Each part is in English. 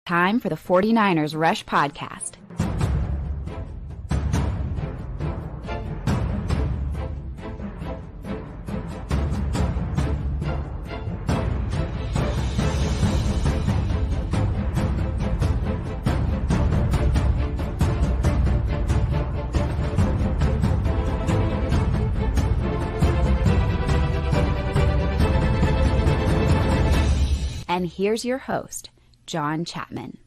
Time for the 49ers Rush Podcast. And here's your host, Jauan Chapman.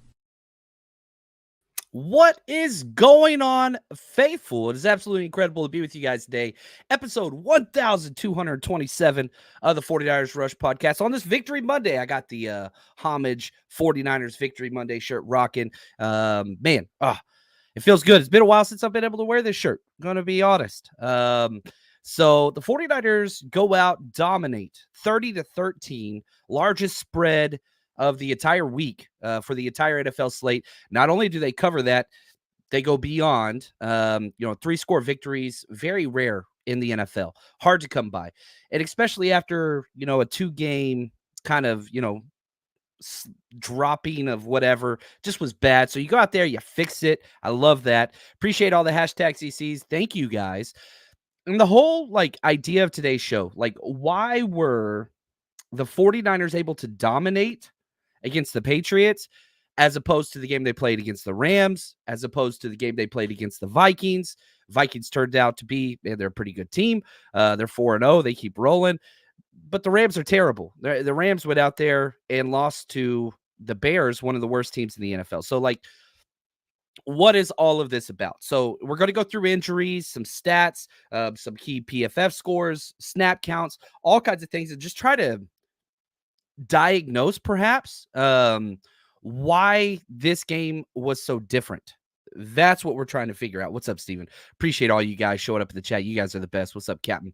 What is going on, faithful? It is absolutely incredible to be with you guys today. Episode 1227 of the 49ers Rush Podcast. On this Victory Monday, I got the homage 49ers Victory Monday shirt rocking. It feels good. It's been a while since I've been able to wear this shirt. I'm going to be honest. So the 49ers go out, dominate 30-13, largest spread of the entire week for the entire NFL slate. Not only do they cover that, they go beyond, 3-score victories, very rare in the NFL, hard to come by. And especially after, a 2-game kind of, dropping of whatever just was bad. So you go out there, you fix it. I love that. Appreciate all the hashtag CCs. Thank you guys. And the whole idea of today's show, why were the 49ers able to dominate against the Patriots as opposed to the game they played against the Rams, as opposed to the game they played against the Vikings? Vikings turned out to be, they're a pretty good team. They're 4-0. They keep rolling. But the Rams are terrible. The Rams went out there and lost to the Bears, one of the worst teams in the NFL. So, what is all of this about? So we're going to go through injuries, some stats, some key PFF scores, snap counts, all kinds of things, and just try to diagnose perhaps why this game was so different. That's what we're trying to figure out. What's up, Steven? Appreciate all you guys showing up in the chat. You guys are the best. What's up, Captain?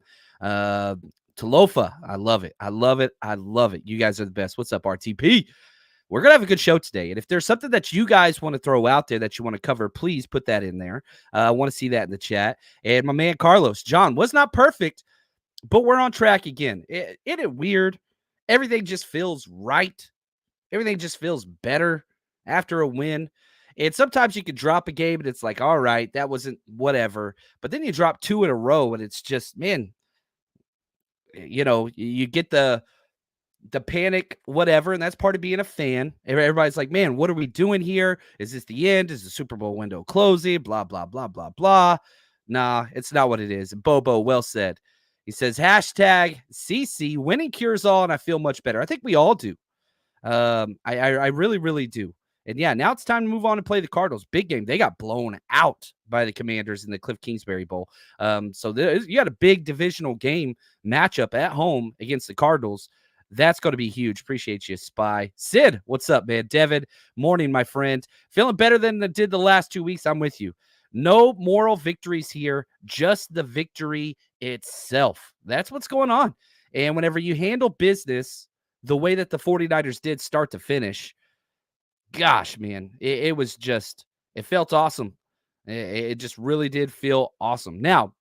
Talofa, I love it. I love it. I love it. You guys are the best. What's up, RTP? We're going to have a good show today. And if there's something that you guys want to throw out there that you want to cover, please put that in there. I want to see that in the chat. And my man, Carlos, John, was not perfect, but we're on track again. It is weird. Everything just feels right. Everything just feels better after a win. And sometimes you could drop a game and it's like, all right, that wasn't whatever. But then you drop 2 in a row and it's just, man, you get the panic, whatever, and that's part of being a fan. Everybody's like, man, what are we doing here? Is this the end? Is the Super Bowl window closing? Blah, blah, blah, blah, blah. Nah, it's not what it is. Bobo, well said. He says, hashtag CC, winning cures all, and I feel much better. I think we all do. I really, really do. And yeah, now it's time to move on and play the Cardinals. Big game. They got blown out by the Commanders in the Cliff Kingsbury Bowl. So you got a big divisional game matchup at home against the Cardinals. That's going to be huge. Appreciate you, Spy. Sid, what's up, man? Devin, morning, my friend. Feeling better than I did the last 2 weeks. I'm with you. No moral victories here, just the victory itself. That's what's going on. And whenever you handle business the way that the 49ers did start to finish, gosh, man, it was just, it felt awesome. It just really did feel awesome. Now,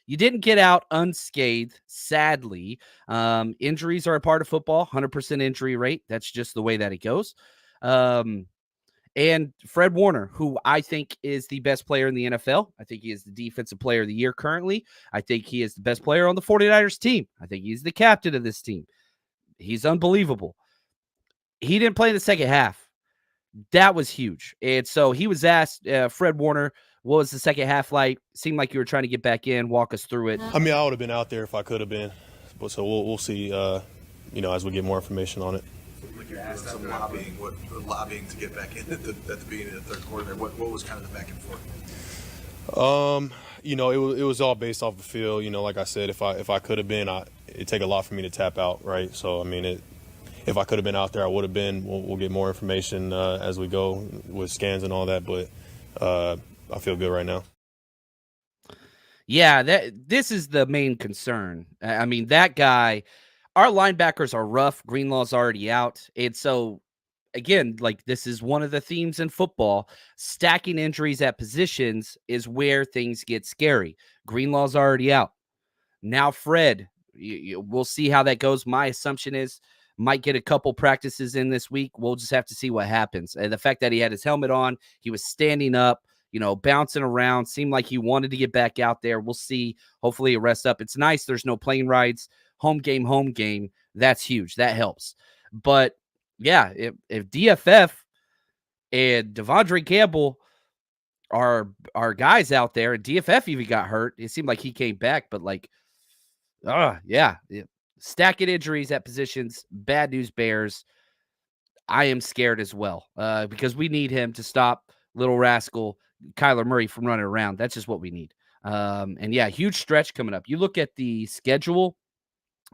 you didn't get out unscathed, sadly. Injuries are a part of football, 100% injury rate. That's just the way that it goes. And Fred Warner, who I think is the best player in the NFL. I think he is the defensive player of the year currently. I think he is the best player on the 49ers team. I think he's the captain of this team. He's unbelievable. He didn't play in the second half. That was huge. And so he was asked, Fred Warner, what was the second half like? Seemed like you were trying to get back in. Walk us through it. I mean, I would have been out there if I could have been. But so we'll see, as we get more information on it. Like you're doing some lobbying to get back in at the beginning of the third quarter. What was kind of the back and forth? It was all based off the field. Like I said, if I could have been, it'd take a lot for me to tap out, right? So I mean, if I could have been out there, I would have been. We'll get more information as we go with scans and all that. But I feel good right now. Yeah, this is the main concern. I mean, that guy, our linebackers are rough. Greenlaw's already out. And so, again, this is one of the themes in football. Stacking injuries at positions is where things get scary. Greenlaw's already out. Now, Fred, we'll see how that goes. My assumption is might get a couple practices in this week. We'll just have to see what happens. And the fact that he had his helmet on, he was standing up, bouncing around, seemed like he wanted to get back out there. We'll see. Hopefully, he rests up. It's nice. There's no plane rides. Home game. That's huge. That helps. But yeah, if DFF and Devondre Campbell are guys out there, and DFF even got hurt, it seemed like he came back, but stack of injuries at positions. Bad news, Bears. I am scared as well because we need him to stop little rascal Kyler Murray from running around. That's just what we need. And yeah, huge stretch coming up. You look at the schedule.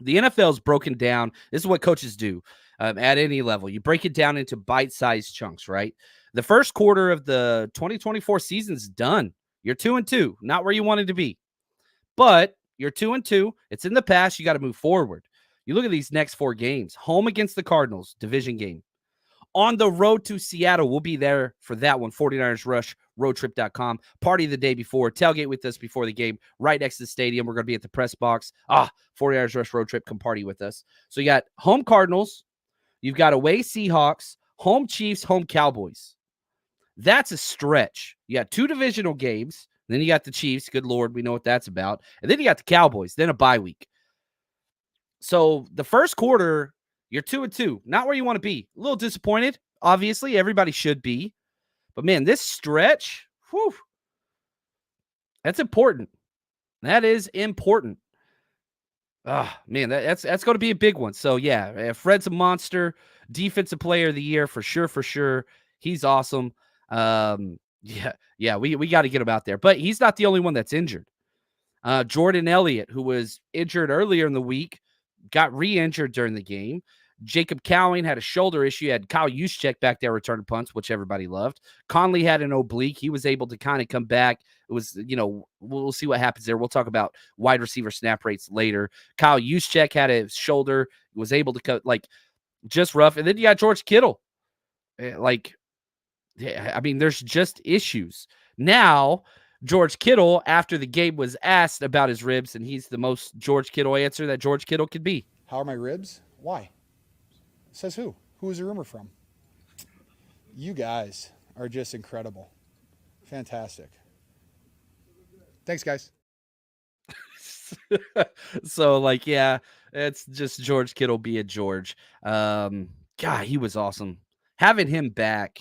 The NFL is broken down. This is what coaches do at any level. You break it down into bite-sized chunks, right? The first quarter of the 2024 season's done. You're 2-2, not where you wanted to be. But you're 2-2. It's in the past. You got to move forward. You look at these next 4 games. Home against the Cardinals, division game. On the road to Seattle, we'll be there for that one. 49ers Rush, roadtrip.com. Party the day before. Tailgate with us before the game. Right next to the stadium. We're going to be at the press box. 49ers Rush road trip. Come party with us. So you got home Cardinals. You've got away Seahawks. Home Chiefs. Home Cowboys. That's a stretch. You got 2 divisional games. Then you got the Chiefs. Good Lord, we know what that's about. And then you got the Cowboys. Then a bye week. So the first quarter, you're 2-2. Not where you want to be. A little disappointed. Obviously, everybody should be. But, man, this stretch, that's important. That is important. Man, that's going to be a big one. So, yeah, Fred's a monster. Defensive player of the year for sure. He's awesome. Yeah, we got to get him out there. But he's not the only one that's injured. Jordan Elliott, who was injured earlier in the week, got re-injured during the game. Jacob Cowing had a shoulder issue. You had Kyle Juszczyk back there returning punts, which everybody loved. Conley had an oblique. He was able to kind of come back. It was, we'll see what happens there. We'll talk about wide receiver snap rates later. Kyle Juszczyk had a shoulder, was able to cut, just rough. And then you got George Kittle. There's just issues. Now, George Kittle, after the game, was asked about his ribs, and he's the most George Kittle answer that George Kittle could be. How are my ribs? Why? Says who? Who is the rumor from? You guys are just incredible. Fantastic. Thanks, guys. So, yeah, it's just George Kittle being George. God, he was awesome. Having him back,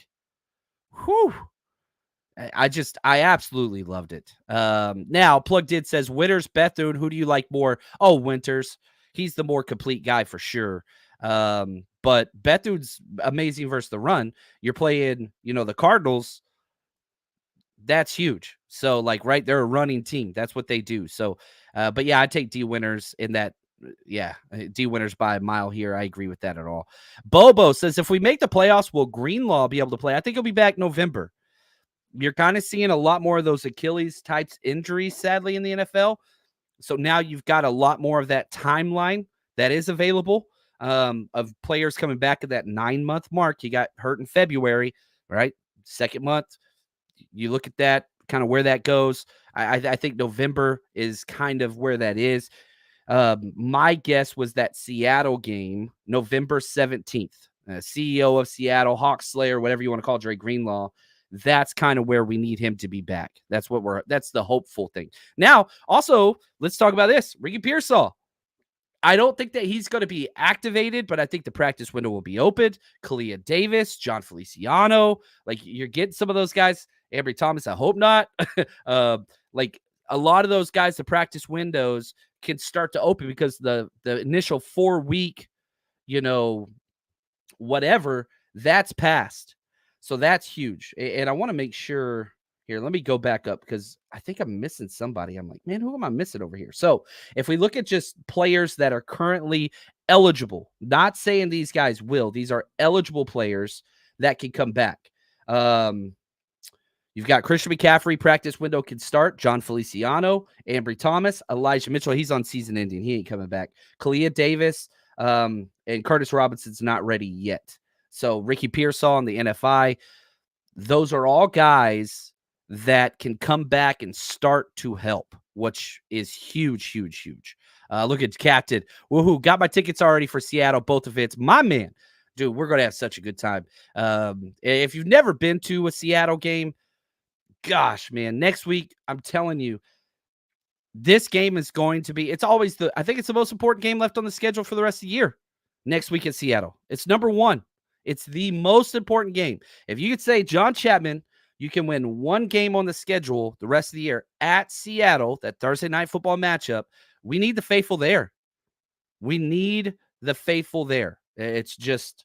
I absolutely loved it. Now, Plugged In says, Winters, Bethune, who do you like more? Oh, Winters. He's the more complete guy for sure. But Bethune's amazing versus the run. You're playing, the Cardinals. That's huge. So, right, they're a running team. That's what they do. So, but yeah, I take D Winters in that. Yeah, D Winters by a mile here. I agree with that at all. Bobo says, if we make the playoffs, will Greenlaw be able to play? I think he'll be back November. You're kind of seeing a lot more of those Achilles types injuries, sadly, in the NFL. So now you've got a lot more of that timeline that is available of players coming back at that 9-month mark. You got hurt in February, right? Second month. You look at that, kind of where that goes. I think November is kind of where that is. My guess was that Seattle game, November 17th. CEO of Seattle, Hawk Slayer, whatever you want to call Dre Greenlaw. That's kind of where we need him to be back. That's the hopeful thing. Now, also, let's talk about this. Ricky Pearsall. I don't think that he's going to be activated, but I think the practice window will be opened. Kalia Davis, John Feliciano, you're getting some of those guys. Ambry Thomas, I hope not. A lot of those guys, the practice windows can start to open because the initial 4-week, whatever, that's passed. So that's huge. And I want to make sure here, let me go back up because I think I'm missing somebody. I'm like, man, who am I missing over here? So if we look at just players that are currently eligible, not saying these guys will, these are eligible players that can come back. You've got Christian McCaffrey, practice window can start. John Feliciano, Ambry Thomas, Elijah Mitchell. He's on season ending. He ain't coming back. Kalia Davis, and Curtis Robinson's not ready yet. So Ricky Pearsall and the NFI, those are all guys that can come back and start to help. which is huge, huge, huge. Look at Captain. Woohoo. Got my tickets already for Seattle, both events. My man. Dude, we're going to have such a good time. If you've never been to a Seattle game, gosh, man, next week, I'm telling you, this game is going to be, I think it's the most important game left on the schedule for the rest of the year. Next week at Seattle. It's number one. It's the most important game. If you could say, John Chapman, you can win one game on the schedule the rest of the year at Seattle, that Thursday night football matchup, we need the faithful there. We need the faithful there. It's just,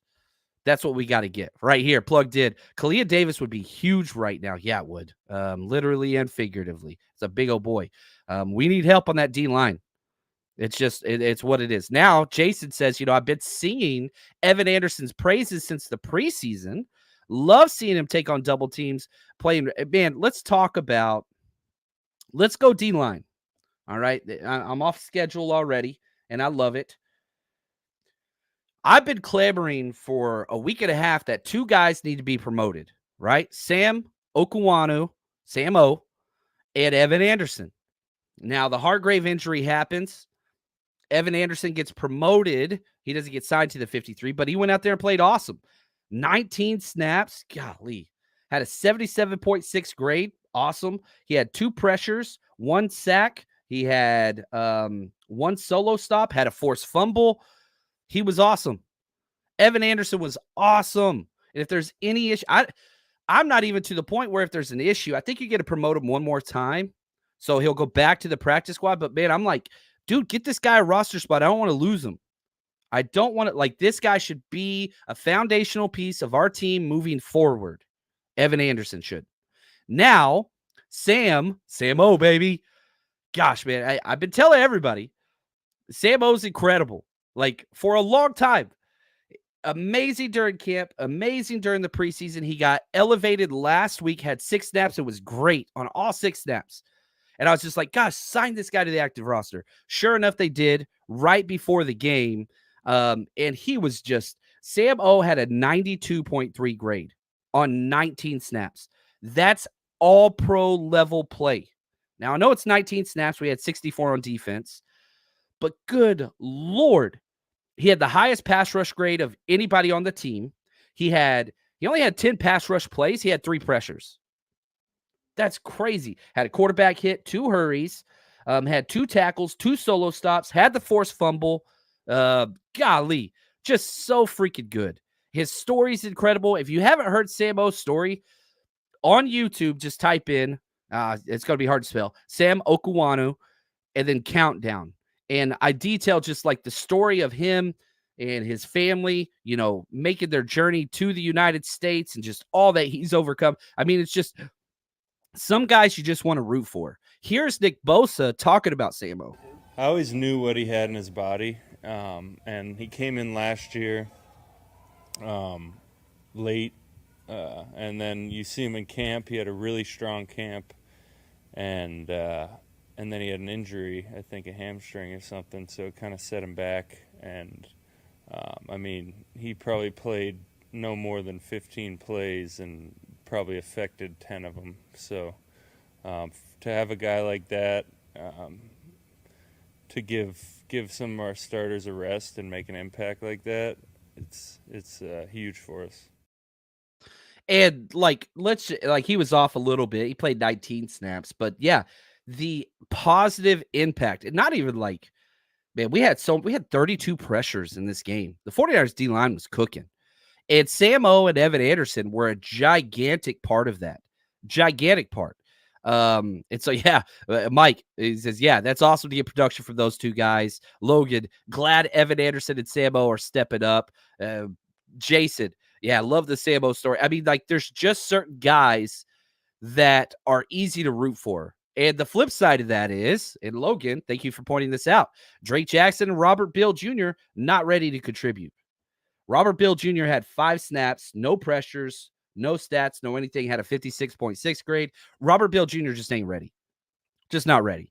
that's what we got to get right here. Plugged in. Kalia Davis would be huge right now. Yeah, it would. Literally and figuratively. It's a big old boy. We need help on that D line. It's just, it's what it is. Now, Jason says, I've been singing Evan Anderson's praises since the preseason. Love seeing him take on double teams. Playing, man, let's go D line. All right. I'm off schedule already, and I love it. I've been clamoring for a week and a half that two guys need to be promoted, right? Sam Okuwanu, Sam O, and Evan Anderson. Now, the Hargrave injury happens. Evan Anderson gets promoted. He doesn't get signed to the 53, but he went out there and played awesome. 19 snaps. Golly. Had a 77.6 grade. Awesome. He had 2 pressures, 1 sack. He had 1 solo stop, had a forced fumble. He was awesome. Evan Anderson was awesome. And if there's any issue, I'm not even to the point where if there's an issue, I think you get to promote him one more time. So he'll go back to the practice squad. But, man, I'm like, dude, get this guy a roster spot. I don't want to lose him. I don't want to, this guy should be a foundational piece of our team moving forward. Evan Anderson should. Now, Sam O, baby. Gosh, man, I've been telling everybody, Sam O's incredible. For a long time. Amazing during camp, amazing during the preseason. He got elevated last week, had 6 snaps. It was great on all 6 snaps. And I was just like, gosh, sign this guy to the active roster. Sure enough, they did right before the game. And he was just, Sam O had a 92.3 grade on 19 snaps. That's all pro level play. Now, I know it's 19 snaps. We had 64 on defense. But good Lord, he had the highest pass rush grade of anybody on the team. He only had 10 pass rush plays. He had 3 pressures. That's crazy. Had a quarterback hit, 2 hurries, had 2 tackles, 2 solo stops, had the forced fumble. Golly, just so freaking good. His story's incredible. If you haven't heard Sam O's story, on YouTube, just type in, it's going to be hard to spell, Sam Okuwanu, and then countdown. And I detail just the story of him and his family, making their journey to the United States and just all that he's overcome. I mean, it's just some guys you just want to root for. Here's Nick Bosa talking about Sam O. I always knew what he had in his body, and he came in last year late, and then you see him in camp. He had a really strong camp, and then he had an injury, I think a hamstring or something, so it kind of set him back. And, he probably played no more than 15 plays and probably affected 10 of them. So to have a guy like that, to give some of our starters a rest and make an impact like that, it's huge for us. And he was off a little bit. He played 19 snaps, but yeah, the positive impact, and not even man, we had 32 pressures in this game. The 49ers D line was cooking. And Sam O and Evan Anderson were a gigantic part of that. Gigantic part. And so, yeah, Mike, he says, yeah, that's awesome to get production from those 2 guys. Logan, glad Evan Anderson and Sam O are stepping up. Jason, yeah, I love the Sam O story. I mean, there's just certain guys that are easy to root for. And the flip side of that is, and Logan, thank you for pointing this out, Drake Jackson and Robert Bill Jr. not ready to contribute. Robert Bill Jr. had 5 snaps, no pressures, no stats, no anything, had a 56.6 grade. Robert Bill Jr. just ain't ready. Just not ready.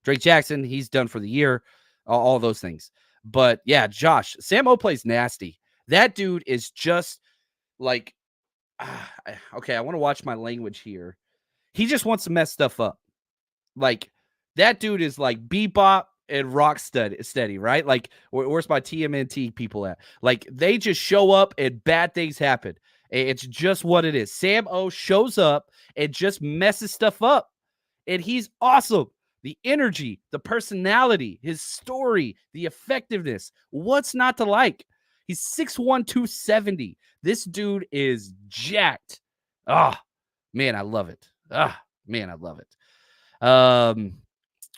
Drake Jackson, he's done for the year, all those things. But, yeah, Josh, Sam O plays nasty. That dude is just okay, I want to watch my language here. He just wants to mess stuff up. That dude is like bebop and rock steady, right? Like, where's my TMNT people at? Like, they just show up and bad things happen. It's just what it is. Sam O shows up and just messes stuff up. And he's awesome. The energy, the personality, his story, the effectiveness. What's not to like? He's 6'1", 270. This dude is jacked. Ah, man, I love it. Ah, man, I love it.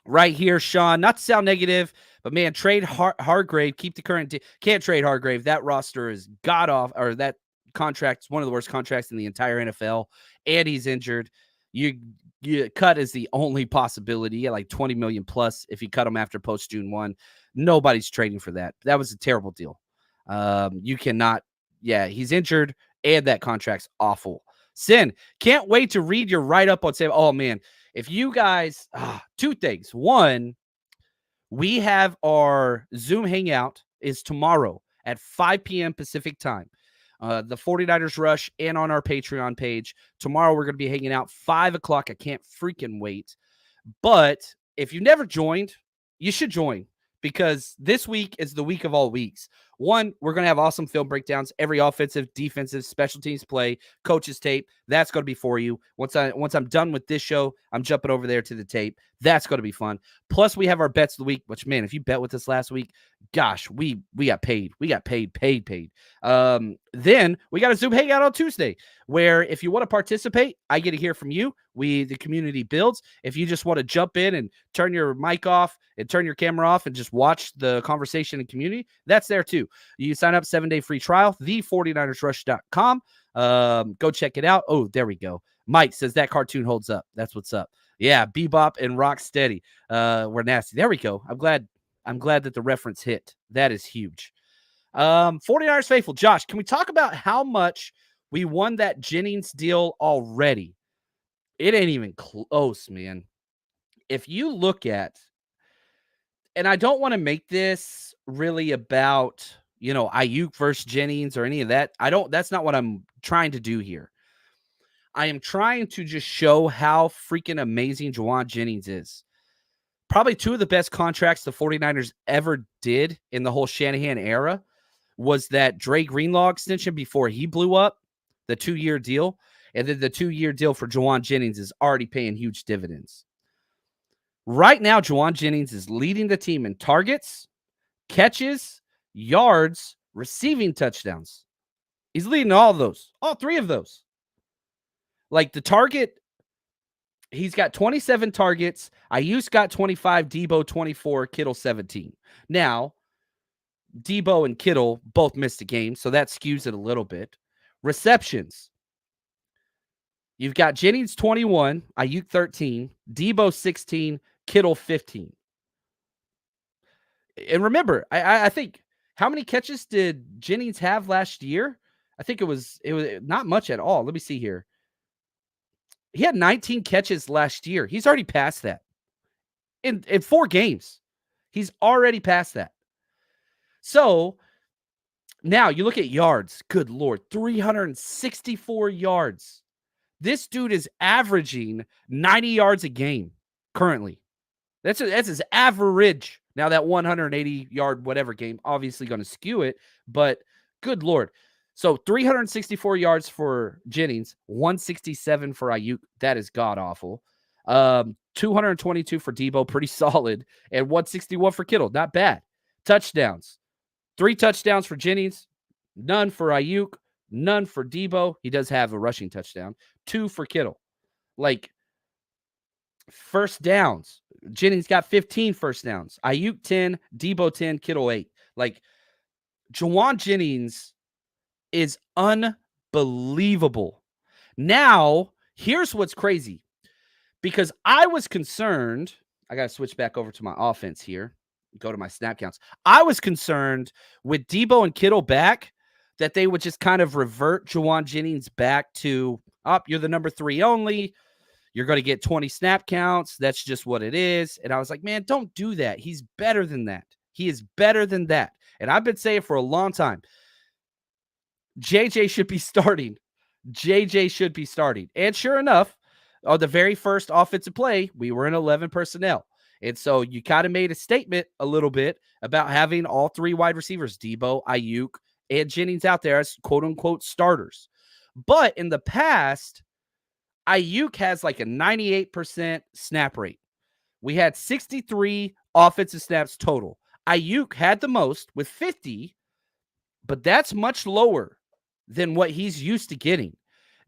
Right here, Sean, not to sound negative, but man, trade Hargrave, keep the current can't trade Hargrave. That roster is god off, or that contract is one of the worst contracts in the entire NFL, and he's injured. You cut is the only possibility. Yeah, like 20 million plus if you cut him after post June 1. Nobody's trading for that. That was a terrible deal. You cannot, he's injured, and that contract's awful. Sin, can't wait to read your write-up on Sam. Oh man. If you guys, two things. One, we have our Zoom hangout is tomorrow at 5 p.m. Pacific time. The 49ers Rush and on our Patreon page. Tomorrow we're going to be hanging out 5 o'clock. I can't freaking wait. But if you never joined, you should join, because this week is the week of all weeks. One, we're going to have awesome film breakdowns, every offensive, defensive, special teams play, coaches tape. That's going to be for you. Once I'm done with this show, I'm jumping over there to the tape. That's going to be fun. Plus, we have our bets of the week, which, man, if you bet with us last week, gosh, we got paid. We got paid. Then we got a Zoom hangout on Tuesday, where if you want to participate, I get to hear from you. The community builds. If you just want to jump in and turn your mic off and turn your camera off and just watch the conversation and community, that's there too. You sign up, 7-day free trial, the49ersrush.com. Go check it out. Oh, there we go. Mike says that cartoon holds up. That's what's up. Yeah, Bebop and Rocksteady. We're nasty. There we go. I'm glad that the reference hit. That is huge. 49ers faithful. Josh, can we talk about how much we won that Jennings deal already? It ain't even close, man. If you look at, and I don't want to make this really about, Ayuk versus Jennings or any of that. That's not what I'm trying to do here. I am trying to just show how freaking amazing Jauan Jennings is. Probably two of the best contracts the 49ers ever did in the whole Shanahan era was that Dre Greenlaw extension before he blew up, the 2-year deal. And then the 2-year deal for Jauan Jennings is already paying huge dividends. Right now, Jauan Jennings is leading the team in targets, catches, yards, receiving touchdowns. He's leading all three of those. Like the target, he's got 27 targets. Ayuk's got 25, Debo 24, Kittle 17. Now, Debo and Kittle both missed a game, so that skews it a little bit. Receptions. You've got Jennings 21, Ayuk 13, Debo 16, Kittle 15. And remember, I think, how many catches did Jennings have last year? I think it was not much at all. Let me see here. He had 19 catches last year. He's already past that. In 4 games. He's already past that. So now you look at yards. Good Lord, 364 yards. This dude is averaging 90 yards a game currently. That's his average. Now that 180-yard whatever game, obviously going to skew it, but good Lord. So 364 yards for Jennings, 167 for Ayuk. That is god-awful. 222 for Debo, pretty solid, and 161 for Kittle. Not bad. Touchdowns. 3 touchdowns for Jennings, none for Ayuk, none for Debo. He does have a rushing touchdown. 2 for Kittle. Like, first downs. Jennings got 15 first downs. Ayuk 10, Debo 10, Kittle 8. Like, Jauan Jennings is unbelievable. Now, here's what's crazy. Because I was concerned, I got to switch back over to my offense here. Go to my snap counts. I was concerned with Debo and Kittle back that they would just kind of revert Jauan Jennings back to, you're the number 3 only. You're going to get 20 snap counts. That's just what it is. And I was like, man, don't do that. He's better than that. He is better than that. And I've been saying for a long time, JJ should be starting. JJ should be starting. And sure enough, on the very first offensive play, we were in 11 personnel. And so you kind of made a statement a little bit about having all 3 wide receivers, Debo, Ayuk, and Jennings out there as quote unquote starters. But in the past, Ayuk has like a 98% snap rate. We had 63 offensive snaps total. Ayuk had the most with 50, but that's much lower than what he's used to getting.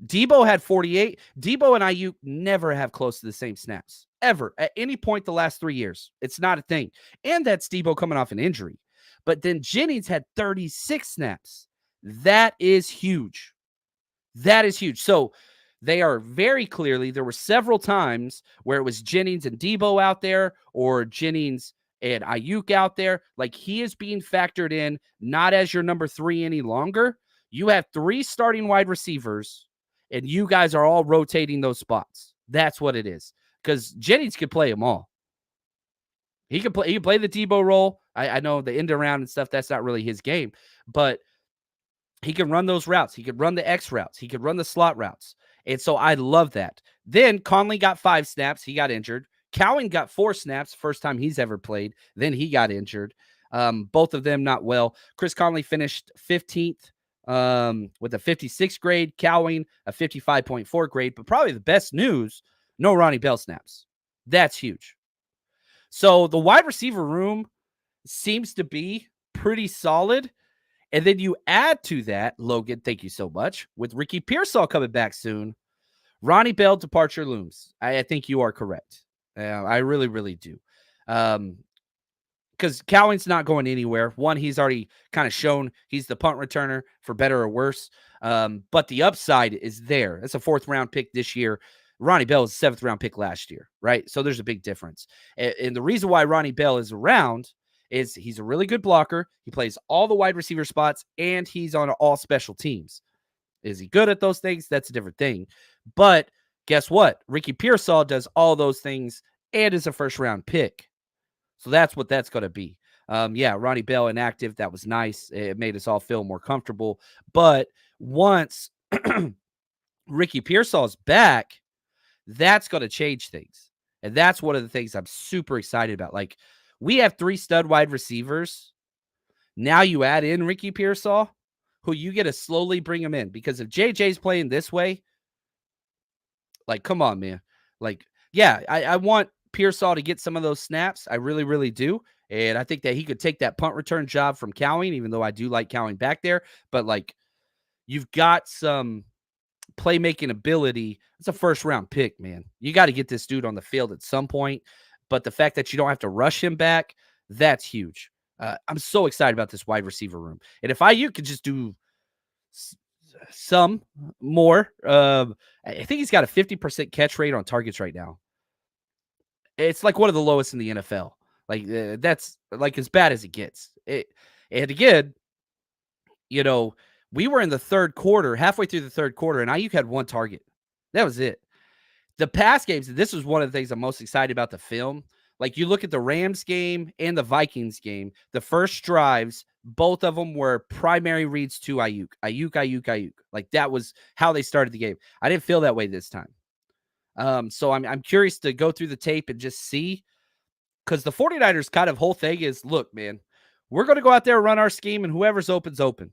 Debo had 48. Debo and Ayuk never have close to the same snaps, ever, at any point the last 3 years. It's not a thing. And that's Debo coming off an injury. But then Jennings had 36 snaps. That is huge. That is huge. So they are very clearly, there were several times where it was Jennings and Debo out there or Jennings and Ayuk out there. Like, he is being factored in, not as your number 3 any longer. You have 3 starting wide receivers, and you guys are all rotating those spots. That's what it is. Because Jennings could play them all. He can play the Debo role. I know the end around and stuff, that's not really his game. But he can run those routes. He could run the X routes. He could run the slot routes. And so I love that. Then Conley got 5 snaps. He got injured. Cowan got 4 snaps, first time he's ever played. Then he got injured. Both of them not well. Chris Conley finished 15th with a 56 grade. Cowan, a 55.4 grade. But probably the best news, no Ronnie Bell snaps. That's huge. So the wide receiver room seems to be pretty solid. And then you add to that, Logan, thank you so much, with Ricky Pearsall coming back soon, Ronnie Bell departure looms. I think you are correct. I really, really do. Because Cowan's not going anywhere. One, he's already kind of shown he's the punt returner for better or worse. But the upside is there. That's a 4th round pick this year. Ronnie Bell is a 7th round pick last year, right? So there's a big difference. And the reason why Ronnie Bell is around is he's a really good blocker. He plays all the wide receiver spots, and he's on all special teams. Is he good at those things? That's a different thing. But guess what? Ricky Pearsall does all those things and is a 1st round pick. So that's what that's going to be. Ronnie Bell inactive. That was nice. It made us all feel more comfortable. But once Ricky Pearsall's back, that's going to change things. And that's one of the things I'm super excited about. Like, we have 3 stud wide receivers. Now you add in Ricky Pearsall, who you get to slowly bring him in. Because if JJ's playing this way, like, come on, man. Like, yeah, I want Pearsall to get some of those snaps. I really, really do. And I think that he could take that punt return job from Cowan, even though I do like Cowan back there. But, like, you've got some playmaking ability. It's a 1st round pick, man. You got to get this dude on the field at some point. But the fact that you don't have to rush him back, that's huge. I'm so excited about this wide receiver room. And if IU could just do some more, I think he's got a 50% catch rate on targets right now. It's like one of the lowest in the NFL. Like, that's like as bad as it gets. And again, you know, we were in the 3rd quarter, halfway through the 3rd quarter, and IU had 1 target. That was it. The past games, this was one of the things I'm most excited about the film. Like, you look at the Rams game and the Vikings game, the first drives, both of them were primary reads to Ayuk. Ayuk. Like, that was how they started the game. I didn't feel that way this time. So I'm curious to go through the tape and just see, because the 49ers kind of whole thing is, look, man, we're going to go out there and run our scheme, and whoever's open's open.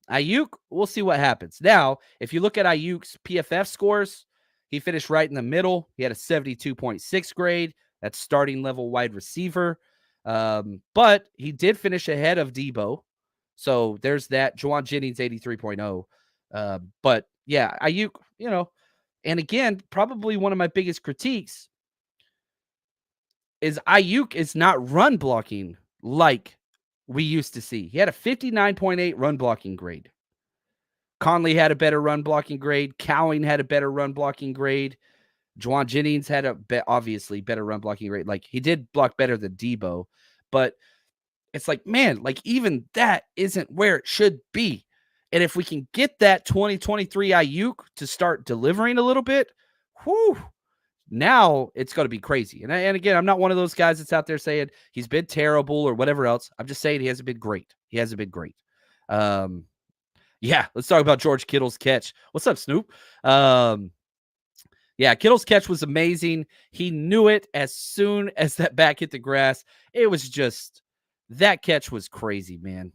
Ayuk, we'll see what happens. Now, if you look at Ayuk's PFF scores, he finished right in the middle. He had a 72.6 grade. That's starting level wide receiver. But he did finish ahead of Debo. So there's that. Jauan Jennings, 83.0. But yeah, Ayuk, you know, and again, probably one of my biggest critiques is Ayuk is not run blocking like we used to see. He had a 59.8 run blocking grade. Conley had a better run blocking grade. Cowan had a better run blocking grade. Jauan Jennings had obviously better run blocking grade. Like, he did block better than Debo, but it's like, man, like, even that isn't where it should be. And if we can get that 2023 Ayuk to start delivering a little bit, whew, now it's going to be crazy. And again, I'm not one of those guys that's out there saying he's been terrible or whatever else. I'm just saying he hasn't been great. He hasn't been great. Yeah, let's talk about George Kittle's catch. What's up, Snoop? Yeah, Kittle's catch was amazing. He knew it as soon as that back hit the grass. It was just, that catch was crazy, man.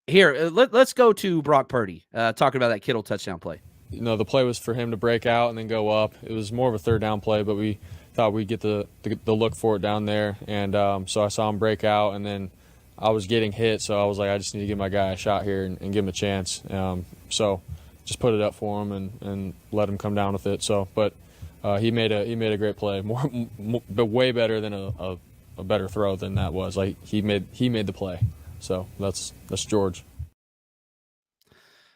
Here, let's go to Brock Purdy, talking about that Kittle touchdown play. The play was for him to break out and then go up. It was more of a third down play, but we thought we'd get the look for it down there. And so I saw him break out, and then I was getting hit, so I was like, I just need to give my guy a shot here and give him a chance. So just put it up for him and let him come down with it. So, but he made a great play, but way better than a better throw than that was. Like he made the play. So that's George.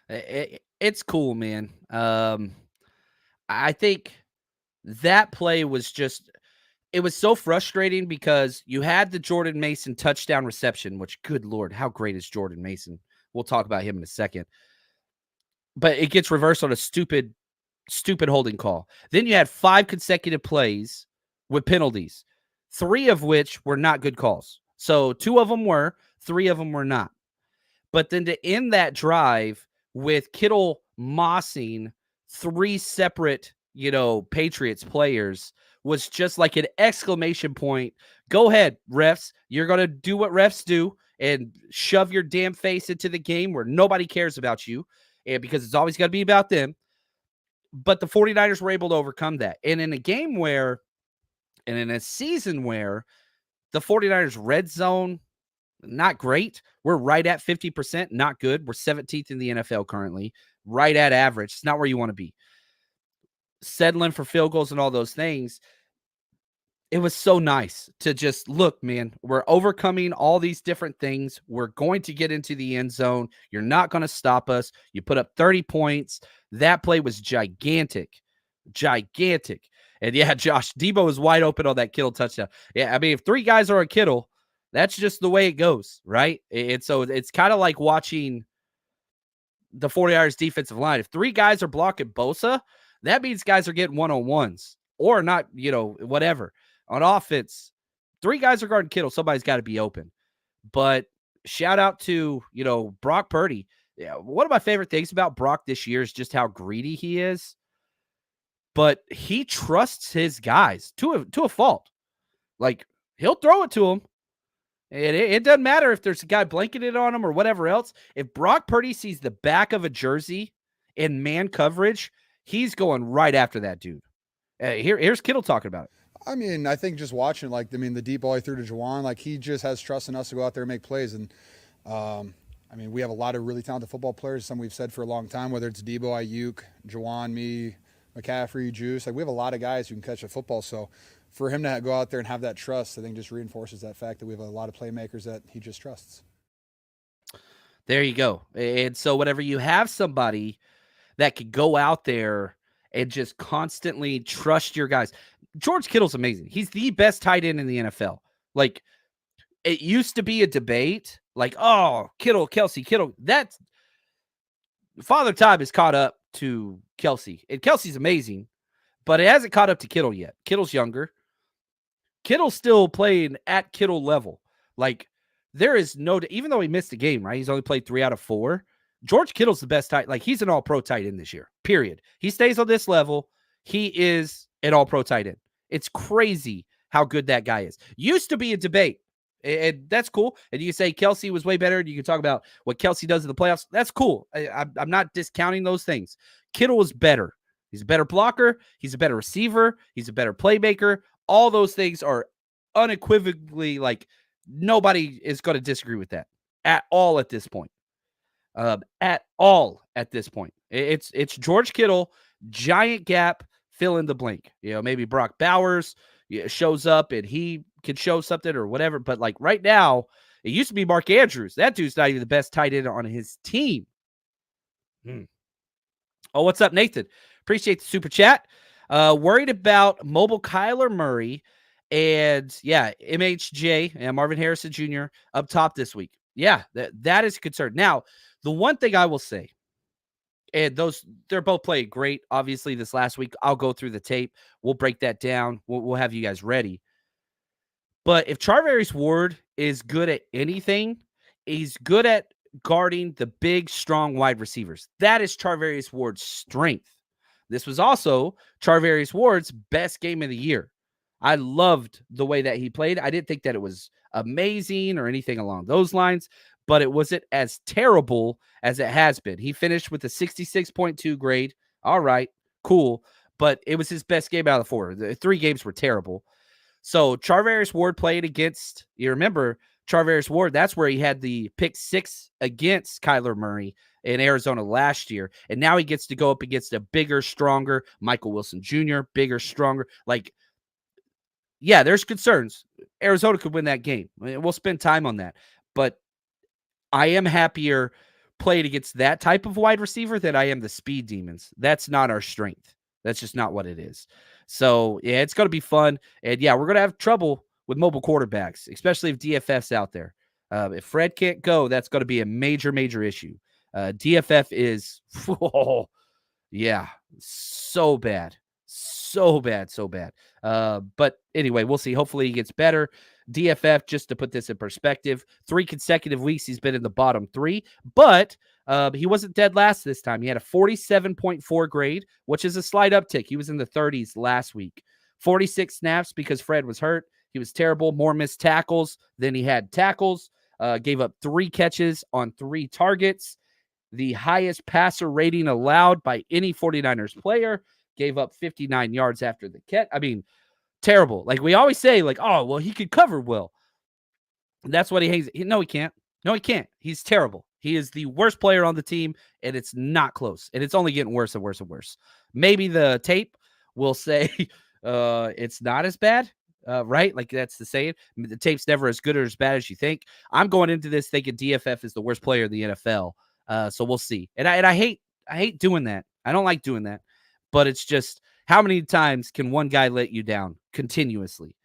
It's cool, man. I think that play was just, it was so frustrating because you had the Jordan Mason touchdown reception, which, good Lord, how great is Jordan Mason? We'll talk about him in a second. But it gets reversed on a stupid holding call. Then you had 5 consecutive plays with penalties, 3 of which were not good calls. So 2 of them were, 3 of them were not. But then to end that drive with Kittle mossing 3 separate, Patriots players was just like an exclamation point. Go ahead, refs. You're going to do what refs do and shove your damn face into the game where nobody cares about you, and because it's always got to be about them. But the 49ers were able to overcome that. And in a game where, and in a season where the 49ers red zone, not great. We're right at 50%, not good. We're 17th in the NFL currently, right at average. It's not where you want to be. Settling for field goals and all those things. It was so nice to just look, man, we're overcoming all these different things. We're going to get into the end zone. You're not going to stop us. You put up 30 points. That play was gigantic. And yeah, Josh, Debo was wide open on that Kittle touchdown. Yeah, I mean, if 3 guys are a Kittle, that's just the way it goes, right? And so it's kind of like watching the 49ers defensive line. If 3 guys are blocking Bosa, that means guys are getting one-on-ones or not, whatever. On offense, 3 guys are guarding Kittle. Somebody's got to be open. But shout out to, Brock Purdy. Yeah, one of my favorite things about Brock this year is just how greedy he is. But he trusts his guys to a fault. Like, he'll throw it to them. And it doesn't matter if there's a guy blanketed on him or whatever else. If Brock Purdy sees the back of a jersey in man coverage, he's going right after that dude. Here's Kittle talking about it. I mean, I think just watching, the deep ball he threw to Jauan, he just has trust in us to go out there and make plays. And, we have a lot of really talented football players, some we've said for a long time, whether it's Debo, Ayuk, Jauan, me, McCaffrey, Juice. We have a lot of guys who can catch a football. So for him to go out there and have that trust, I think just reinforces that fact that we have a lot of playmakers that he just trusts. There you go. And so whenever you have somebody that could go out there and just constantly trust your guys. George Kittle's amazing. He's the best tight end in the NFL. Like, it used to be a debate, Kittle, Kelsey, Kittle. That's Father Time has caught up to Kelsey. And Kelsey's amazing, but it hasn't caught up to Kittle yet. Kittle's younger. Kittle's still playing at Kittle level. There is no, even though he missed a game, right? He's only played 3 out of 4. George Kittle's the best tight. He's an all-pro tight end this year, period. He stays on this level. He is an all-pro tight end. It's crazy how good that guy is. Used to be a debate, and that's cool. And you can say Kelsey was way better, and you can talk about what Kelsey does in the playoffs. That's cool. I'm not discounting those things. Kittle is better. He's a better blocker. He's a better receiver. He's a better playmaker. All those things are unequivocally, nobody is going to disagree with that at all at this point. It's George Kittle, giant gap, fill in the blank. Maybe Brock Bowers shows up and he can show something or whatever. But right now, it used to be Mark Andrews. That dude's not even the best tight end on his team. Oh, what's up, Nathan? Appreciate the super chat. Worried about mobile Kyler Murray and MHJ and Marvin Harrison Jr. up top this week. Yeah, that is a concern. Now, the one thing I will say, and they're both playing great. Obviously, this last week, I'll go through the tape. We'll break that down. We'll have you guys ready. But if Charvarius Ward is good at anything, he's good at guarding the big, strong wide receivers. That is Charvarius Ward's strength. this was also Charvarius Ward's best game of the year. I loved the way that he played. I didn't think that it was amazing or anything along those lines, but it wasn't as terrible as it has been. He finished with a 66.2 grade. All right, cool. But it was his best game out of the 4. The 3 games were terrible. So Charvarius Ward played against, you remember, Charvarius Ward, that's where he had the pick 6 against Kyler Murray in Arizona last year. And now he gets to go up against a bigger, stronger Michael Wilson Jr., bigger, stronger. Like, yeah, there's concerns. Arizona could win that game. We'll spend time on that. But I am happier playing against that type of wide receiver than I am the speed demons. That's not our strength. That's just not what it is. So, yeah, it's going to be fun. And, yeah, we're going to have trouble with mobile quarterbacks, especially if DFF's out there. If Fred can't go, that's going to be a major, major issue. DFF is, yeah, so bad. So bad, so bad. But anyway, we'll see. Hopefully he gets better. DFF, just to put this in perspective, 3 consecutive weeks he's been in the bottom 3, but he wasn't dead last this time. He had a 47.4 grade, which is a slight uptick. He was in the 30s last week. 46 snaps because Fred was hurt. He was terrible. More missed tackles than he had tackles. Gave up 3 catches on 3 targets. The highest passer rating allowed by any 49ers player. Gave up 59 yards after the catch. I mean, terrible. Like we always say, like, oh, well, he could cover well. And that's what he hates. No, he can't. No, he can't. He's terrible. He is the worst player on the team, and it's not close. And it's only getting worse and worse and worse. Maybe the tape will say it's not as bad, right? Like that's the saying. The tape's never as good or as bad as you think. I'm going into this thinking DFF is the worst player in the NFL. So we'll see. And I hate doing that. I don't like doing that. But it's just how many times can one guy let you down continuously?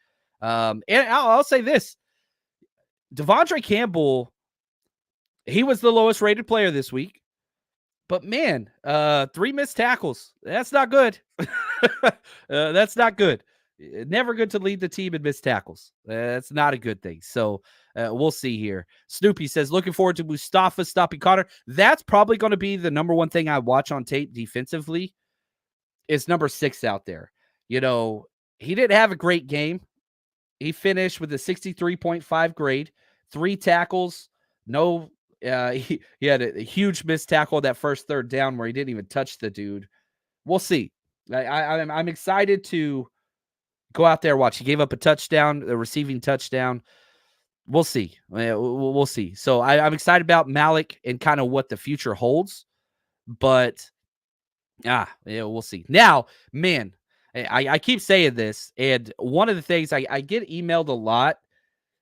And I'll say this. Devondre Campbell, he was the lowest rated player this week. But man, 3 missed tackles. That's not good. That's not good. Never good to lead the team in missed tackles. That's not a good thing. So we'll see here. Snoopy says, looking forward to Mustafa stopping Connor. That's probably going to be the number one thing I watch on tape defensively. Is number 6 out there. You know, he didn't have a great game. He finished with a 63.5 grade, 3 tackles. No, he had a huge missed tackle that first 3rd down where he didn't even touch the dude. We'll see. I'm excited to go out there and watch. He gave up a touchdown, a receiving touchdown. We'll see. We'll see. So I'm excited about Malik and kind of what the future holds. But yeah, we'll see. Now, man, I keep saying this, and one of the things I get emailed a lot,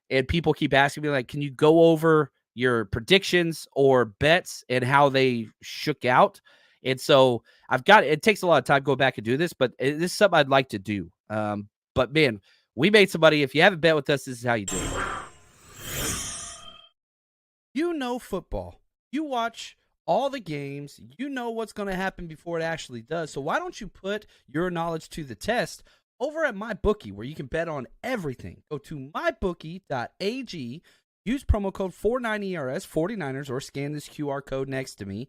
and people keep asking me, like, can you go over your predictions or bets and how they shook out? And so it takes a lot of time to go back and do this, but this is something I'd like to do. But man, we made some money. If you haven't bet with us, this is how you do it. You know football. You watch all the games, you know what's going to happen before it actually does. So why don't you put your knowledge to the test over at MyBookie, where you can bet on everything. Go to mybookie.ag, use promo code 49ERS, 49ers, or scan this QR code next to me,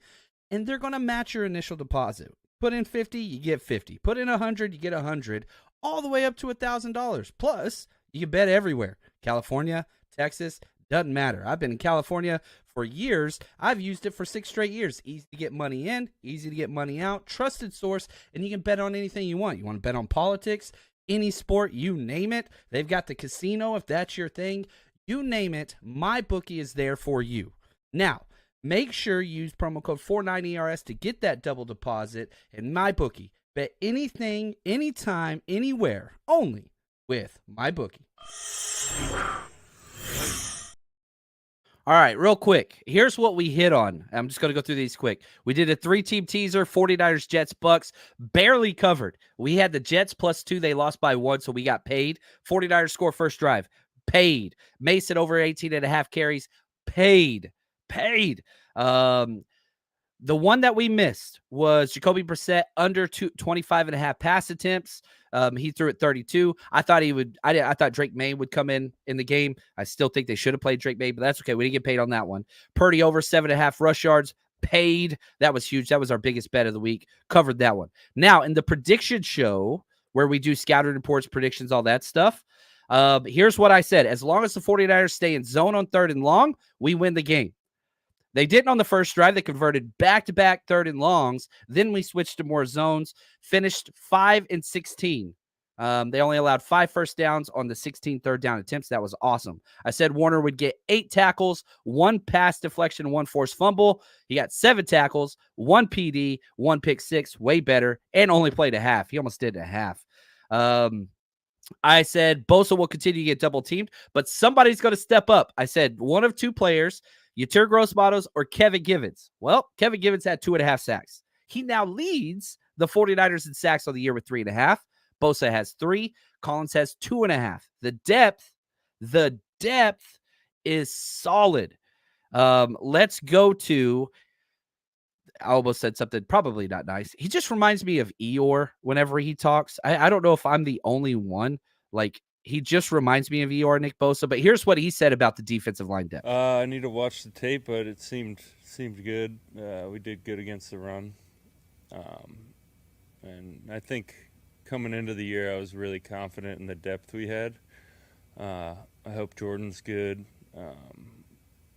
and they're going to match your initial deposit. Put in 50, you get 50. Put in 100, you get 100, all the way up to $1,000. Plus, you can bet everywhere. California, Texas, doesn't matter. I've been in California for years. I've used it for 6 straight years. Easy to get money in, easy to get money out, trusted source, and you can bet on anything you want. You want to bet on politics, any sport, you name it. They've got the casino if that's your thing. You name it, MyBookie is there for you. Now, make sure you use promo code 49ERS to get that double deposit. And MyBookie, bet anything, anytime, anywhere, only with MyBookie. All right, real quick. Here's what we hit on. I'm just going to go through these quick. We did a 3-team teaser, 49ers, Jets, Bucks, barely covered. We had the Jets +2. They lost by 1, so we got paid. 49ers score first drive. Paid. Mason over 18.5 carries. Paid. The one that we missed was Jacoby Brissett under 25.5 pass attempts. He threw at 32. I thought Drake May would come in the game. I still think they should have played Drake May, but that's okay. We didn't get paid on that one. Purdy over 7.5 rush yards. paid. That was huge. That was our biggest bet of the week. Covered that one. Now, in the prediction show, where we do scouting reports, predictions, all that stuff, here's what I said. As long as the 49ers stay in zone on 3rd and long, we win the game. They didn't on the first drive. They converted back-to-back 3rd and longs. Then we switched to more zones, finished 5 and 16. They only allowed 5 first downs on the 16 third down attempts. That was awesome. I said Warner would get 8 tackles, 1 pass deflection, 1 forced fumble. He got 7 tackles, 1 PD, 1 pick 6, way better, and only played a half. He almost did a half. I said Bosa will continue to get double teamed, but somebody's going to step up. I said one of 2 players, Yetur Gross-Matos or Kevin Givens. Well, Kevin Givens had 2.5 sacks. He now leads the 49ers in sacks on the year with 3.5. Bosa has 3. Collins has 2.5. The depth is solid. Let's go to, I almost said something probably not nice. He just reminds me of Eeyore whenever he talks. I don't know if I'm the only one. Like, he just reminds me of Eeyore, Nick Bosa. But here's what he said about the defensive line depth. I need to watch the tape, but it seemed good. We did good against the run. And I think coming into the year, I was really confident in the depth we had. I hope Jordan's good.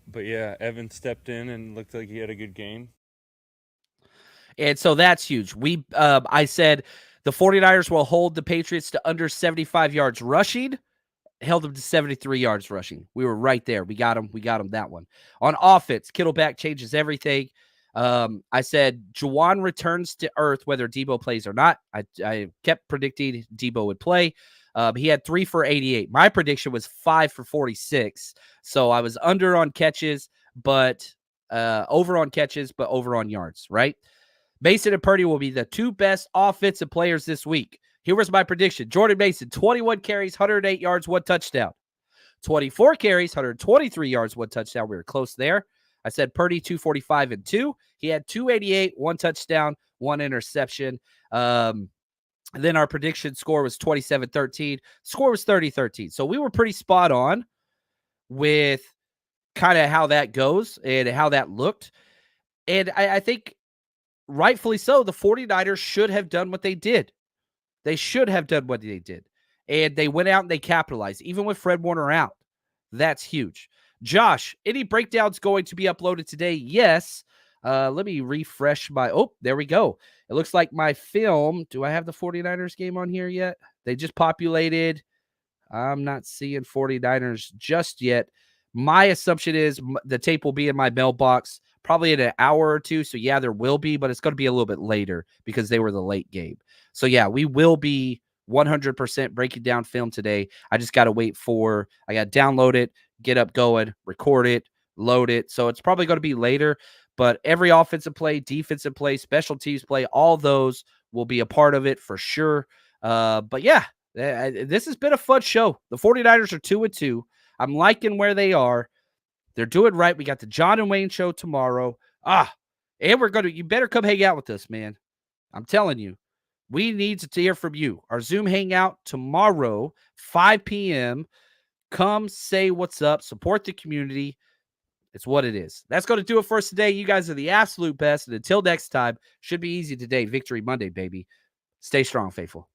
But, yeah, Evan stepped in and looked like he had a good game. And so that's huge. I said the 49ers will hold the Patriots to under 75 yards rushing, held them to 73 yards rushing. We were right there. We got them that one. On offense, Kittle back changes everything. I said Jauan returns to earth whether Debo plays or not. I kept predicting Debo would play. He had 3 for 88. My prediction was 5 for 46. So I was under on catches, but over on catches, but over on yards, right? Mason and Purdy will be the 2 best offensive players this week. Here was my prediction. Jordan Mason, 21 carries, 108 yards, 1 touchdown. 24 carries, 123 yards, 1 touchdown. We were close there. I said Purdy, 245 and 2. He had 288, 1 touchdown, 1 interception. Then our prediction score was 27-13. Score was 30-13. So we were pretty spot on with kind of how that goes and how that looked. And I think rightfully so, the 49ers should have done what they did. They should have done what they did. And they went out and they capitalized, even with Fred Warner out. That's huge. Josh, any breakdowns going to be uploaded today? Yes. Let me refresh my, there we go. It looks like my film, do I have the 49ers game on here yet? They just populated. I'm not seeing 49ers just yet. My assumption is the tape will be in my mailbox probably in an hour or 2. So, yeah, there will be, but it's going to be a little bit later because they were the late game. So, yeah, we will be 100% breaking down film today. I just got to wait I got to download it, get up going, record it, load it. So, it's probably going to be later, but every offensive play, defensive play, special teams play, all those will be a part of it for sure. But, yeah, this has been a fun show. The 49ers are 2-2. I'm liking where they are. They're doing right. We got the John and Wayne show tomorrow. And you better come hang out with us, man. I'm telling you, we need to hear from you. Our Zoom hangout tomorrow, 5 p.m. Come say what's up. Support the community. It's what it is. That's going to do it for us today. You guys are the absolute best. And until next time, should be easy today. Victory Monday, baby. Stay strong, faithful.